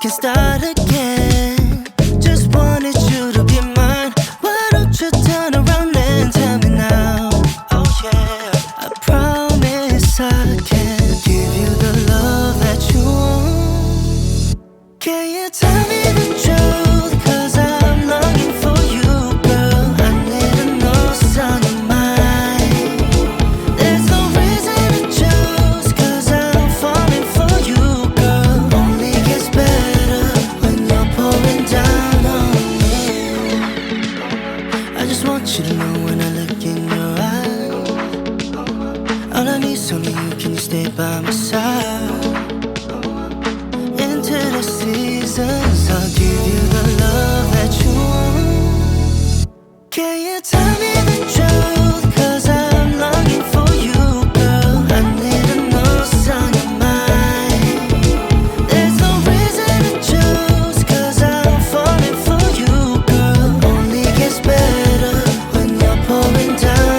can start again. Just wanted you to be mine. Why don't you turn around and tell me now? Oh yeah, I promise I can give you the love that you want. Can you tell me the truth? 'Cause I'm longing for you, girl. I need to know what's on your mind. There's no reason to choose, 'cause I'm falling for you, girl. Only gets better when you're pouring down on me. I just want you to know when I look in your eyes, all I need is only you. Can you stay by my side? Into the seasons, I'll give you the love that you want. Can you tell me the truth? 'Cause I'm longing for you, girl. I need to know what's on your mind. There's no reason to choose, 'cause I'm falling for you, girl. Only gets better when you're pouring down